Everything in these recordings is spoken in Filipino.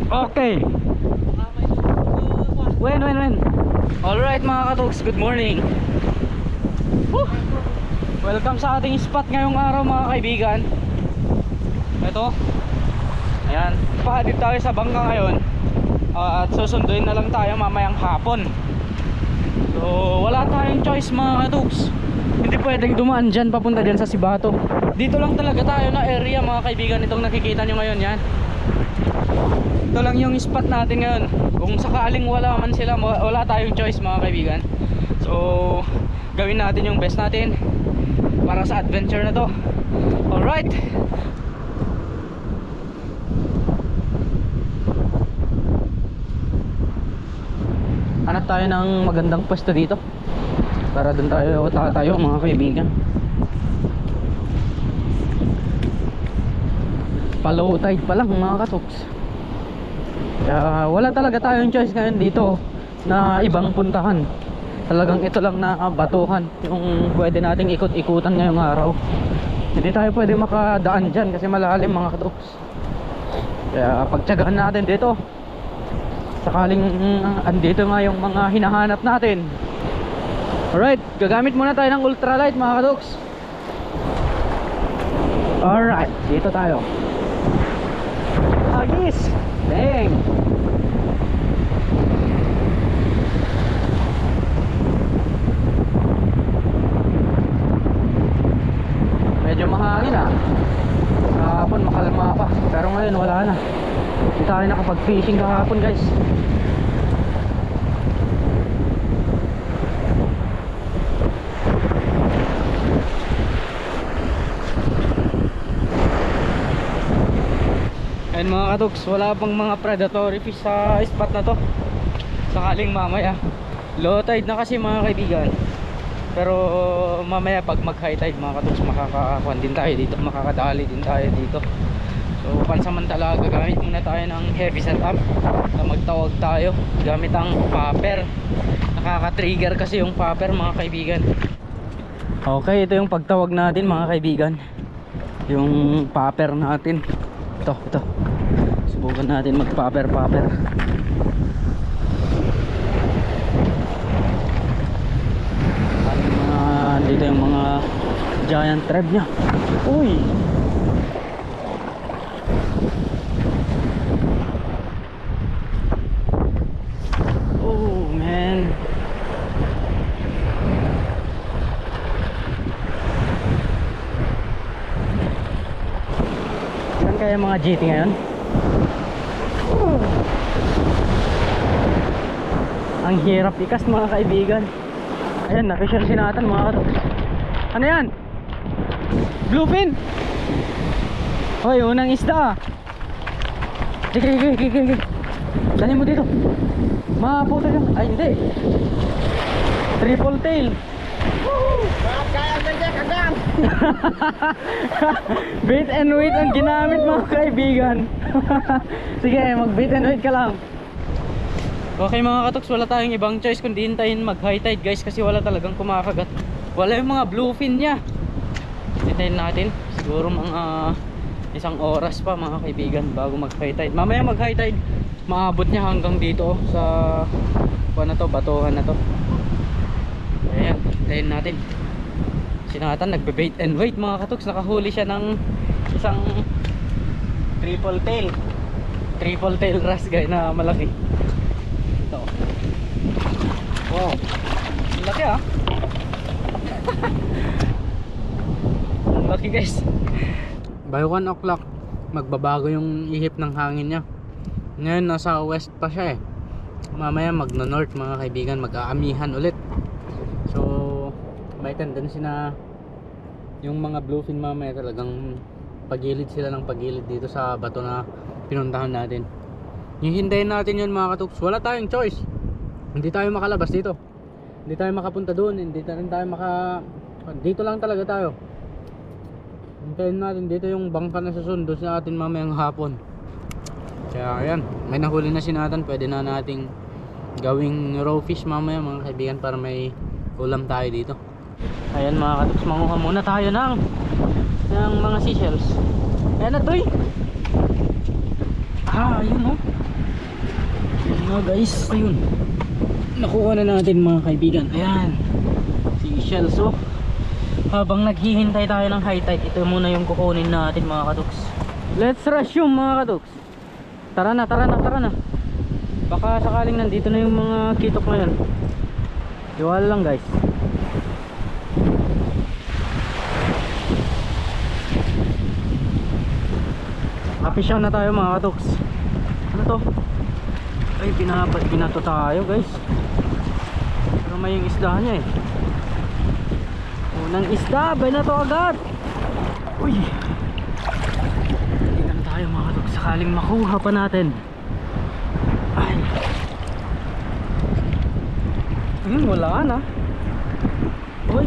Okay. When. Alright mga katoks, good morning. Woo! Welcome sa ating spot ngayong araw mga kaibigan. Ito. Ayan, pahatid tayo sa bangka ngayon. At susunduin na lang tayo mamayang hapon. So wala tayong choice mga katoks. Hindi pwedeng dumaan dyan papunta dyan sa Sibato. Dito lang talaga tayo na area mga kaibigan. Itong nakikita nyo ngayon yan. Ito lang yung spot natin ngayon. Kung sakaling wala man sila, wala tayong choice mga kaibigan. So gawin natin yung best natin para sa adventure na to. Alright. Hanap tayo ng magandang pwesto dito para dun tayo tatayo mga kaibigan. Pa-low tide pa lang mga katoks. Kaya wala talaga tayong choice ngayon dito na ibang puntahan. Talagang ito lang na batuhan yung pwede nating ikot-ikutan ngayong araw. Hindi tayo pwede makadaan dyan kasi malalim mga katoks. Kaya pagtyagaan natin dito sakaling andito nga yung mga hinahanap natin. Alright, gagamit muna tayo ng ultralight mga katoks. Alright, dito tayo. Agis! Dang! Medyo mahangin ah. Kahapon makalma pa, pero ngayon wala na. Hindi tayo nakapag-fishing kahapon guys. Ayan mga katoks, wala pang mga predatory fish sa spot na to. Sakaling mamaya low tide na kasi mga kaibigan. Pero mamaya pag mag high tide mga katoks, makakakuan din tayo dito, makakadali din tayo dito. So pansamantala gagamit muna tayo ng heavy setup na magtawag tayo gamit ang popper. Nakaka-trigger kasi yung popper mga kaibigan. Okay, ito yung pagtawag natin mga kaibigan. Yung popper natin. Ito. Subukan natin mag-popper. Dito yung mga giant crab nya. Uy! Oh man. Saan kaya mga GT ngayon? Ang hirap ikas mga kaibigan. Ayan, na-official sinatan mga katoks. Ano yan? Bluefin? Hoy, unang isda ah. Sige. Dali mo dito. Maputo lang. Ay, hindi. Triple tail. Kaya nandiyan kagang. Bait and weight ang ginamit mga kaibigan. Sige, mag bait and weight ka lang. Okay mga katoks, wala tayong ibang choice kundi hintayin mag high tide guys, kasi wala talagang kumakagat. Wala yung mga bluefin nya. Hintayin natin siguro mga isang oras pa mga kaibigan bago mag high tide. Mamaya mag high tide maabot nya hanggang dito sa na to, batuhan na to. Ayan, hintayin natin. Sinatan nagbe-bait and wait mga katoks. Nakahuli siya ng isang triple tail wrasse guys na malaki. Ito. Wow, ang laki ah. Ang laki guys. By 1 o'clock magbabago yung ihip ng hangin niya. Ngayon nasa west pa siya eh. Mamaya magno-north mga kaibigan, mag-aamihan ulit. So may tendency na yung mga bluefin mamaya talagang pagilid sila ng pagilid dito sa bato na pinuntahan natin. Yung hintayin natin yun mga katoks. Wala tayong choice. Hindi tayo makalabas dito. Hindi tayo makapunta doon. Hindi rin tayo dito lang talaga tayo. Hintayin natin dito yung bangka na susundo sa atin mamayang hapon. Kaya ayan, may nahuli na sinatan. Pwede na nating gawing raw fish mamaya mga kaibigan para may ulam tayo dito. Ayan mga katoks, manguha muna tayo ng mga seashells. Ayan na toy. Ah, yun oh. Mga guys, ayun. Nakuha na natin mga kaibigan. Ayan. Seashells. So, habang naghihintay tayo ng high tide, ito muna yung kukunin natin mga katuks. Let's resume mga katuks. Tara na, tara na, tara na. Baka sakaling nandito na yung mga kitok na yan. Iwala lang guys. Apisyaw na tayo mga katuks. Ano to? Ay, binato tayo guys. Pero may yung isda niya eh. Unang isda, binato agad. Uy, hindi na tayo mga katuks. Sakaling makuha pa natin. Ay, ayun, wala na. Uy,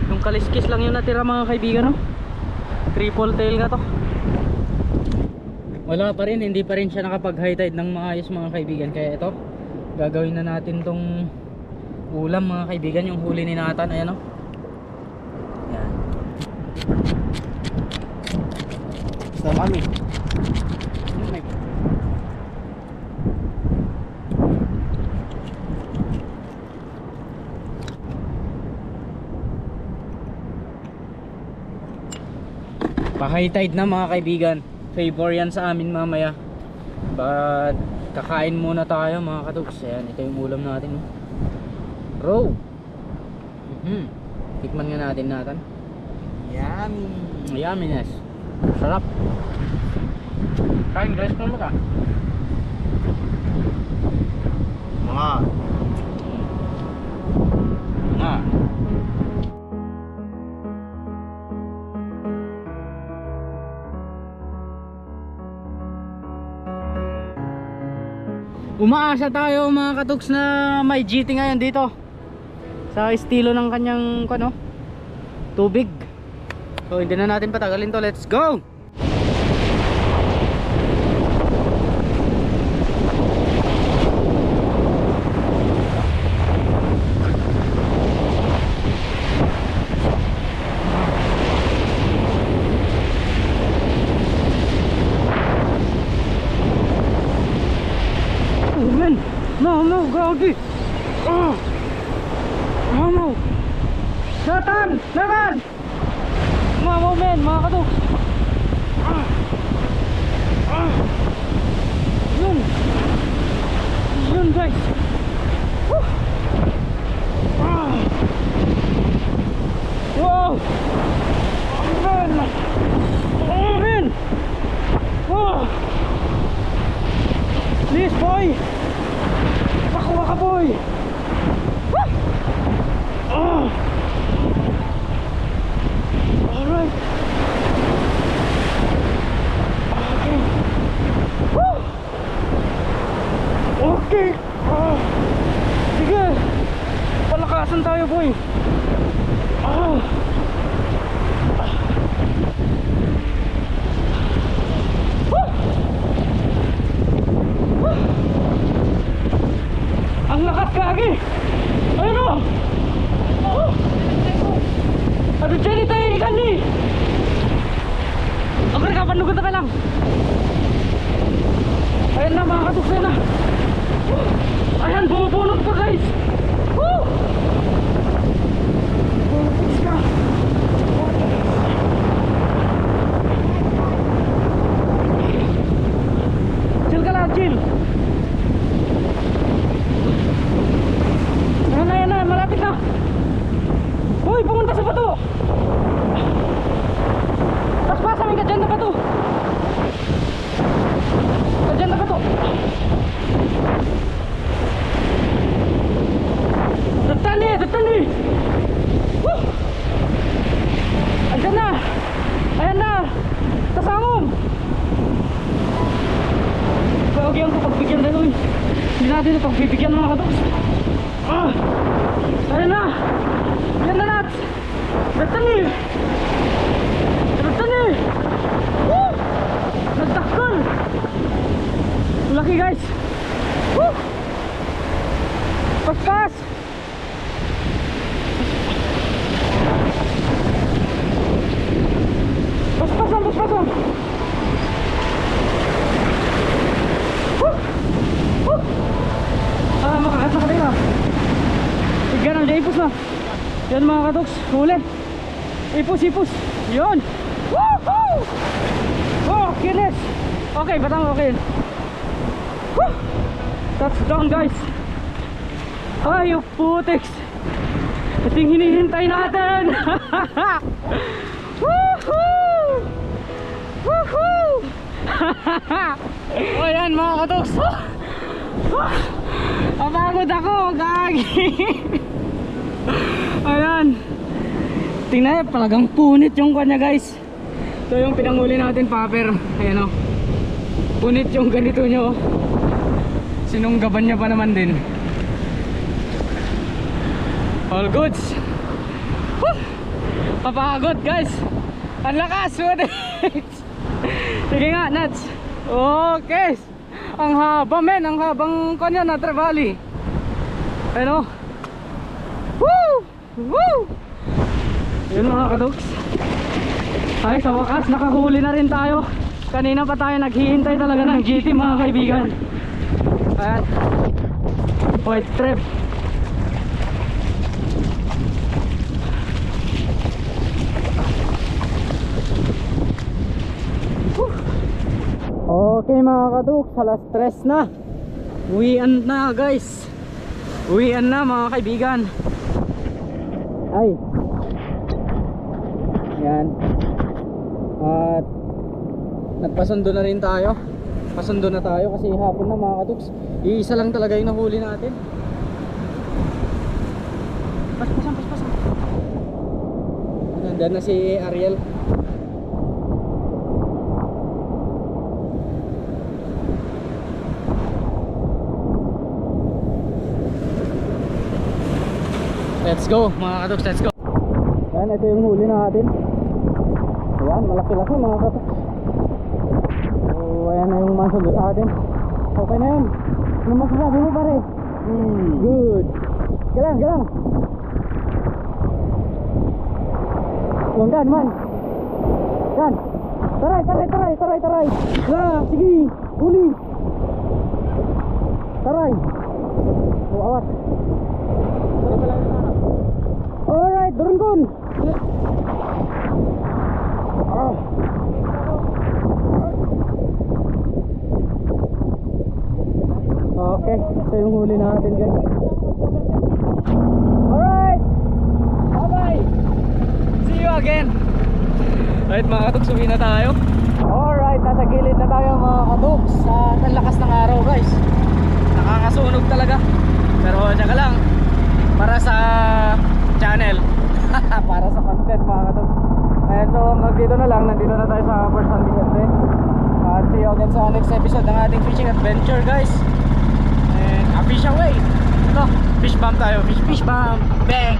yung kaliskis lang yung natira mga kaibigan, no? Triple tail nga to. Wala pa rin, hindi pa rin siya nakapag high tide ng maayos mga kaibigan. Kaya ito, gagawin na natin tong ulam mga kaibigan. Yung huli ni Nathan, ayan o. Yan. Sa kami. Pa-high tide na mga kaibigan. Favor yan sa amin mamaya. But kakain muna tayo mga katuks. Ayan, ito yung ulam natin. Row. Tikman nga natin Nathan. Yummy. Yumminess. Sarap. Kain guys, mo ka. Mga. Nga. Umaasa tayo mga katuks na may GT ngayon dito sa estilo ng kanyang tubig. So hindi na natin patagalin to, let's go! No, gagi. No. Nathan! Mamaw men, mga katuks. Yun guys. Wow! Men! Please boy! Pakuha ka boy! Alright! Okay! Sige! Palakasan tayo boy! Ang lakas kagi! Ayun o! Aduh, jadi tayo ikan ni! Agar kapan nunggu ka lang! Ayan na mga katuks na! Ayan, bumubunot pa guys! Bumubunot ka! Chill ka lang, chill! Ayan na, malapit na! Uy, pumunta sa bato! Paspasan ka dyan na bato! Ka dyan na bato! Datani! Woo! Andyan na! Ayan na! Kasangom! Kagyan ko pagbigyan na uy! Hindi natin ito pagbibigyan mga katuks! Ayan na! Ayan na Nats! Datani! Woo! Nagtakal! Laki guys! Woo! Paspas! Paspasan! Woo! Woo! Yan mga katoks, huli. Ipus. Yun. Woohoo! Oh, kinis. Okay, batang okay. Woo! Touchdown guys. Ay, yung putiks. Ito yung hinihintay natin. Woohoo! Woohoo! O yan mga katoks. Napagod ako, gagi. Ayan. Tingnan nyo, talagang punit yung kanya guys. Ito yung pinanguli natin, popper. Ayan o. Punit yung ganito nyo. Sinunggaban niya pa naman din. All goods. Woo! Kapagod guys. Ang lakas. Sige nga, nuts. Okay. Ang haba men. Ang habang kanya na Trevally. Ano? Woo! Woo! Yun mga kadoks. Ay, sa wakas nakahuli na rin tayo. Kanina pa tayo naghihintay talaga ng GT mga kaibigan. Ayan. White strip. Okay mga kadoks, alas 3 na. Uwian na guys. Uwian na mga kaibigan. Ay. Yan. At nagpasundo na rin tayo. Pasundo na tayo kasi hapon na mga katuks. Iisa lang talaga yung nahuli natin. Paspasan. Nandiyan na si Ariel. Let's go mga katuks, let's go. Yan, ito yung huli natin. Ayan, malaki-laki mga katuks. So, ayan na yung masundo sa atin. Okay na yan. Ano masasabi mo pare? Good. Galang. Yung gan man. Gan. Taray. Sige, huli. Taray. Awat. Alright, durun. Okay, ito yung huli natin guys. Alright, bye-bye. See you again. Alright mga katuks, uwi na tayo. Alright, nasa gilid na tayo mga katuks. Ang lakas ng araw guys. Nakakasunog talaga. Pero tsaka lang, para sa channel. Para sa content mga katuks. Ayan, so hanggang dito na lang. Nandito na tayo sa first hunting natin. See you again sa next episode ng ating fishing adventure guys. And a fish away. Ito, fish bomb tayo. Fish bomb. Bang.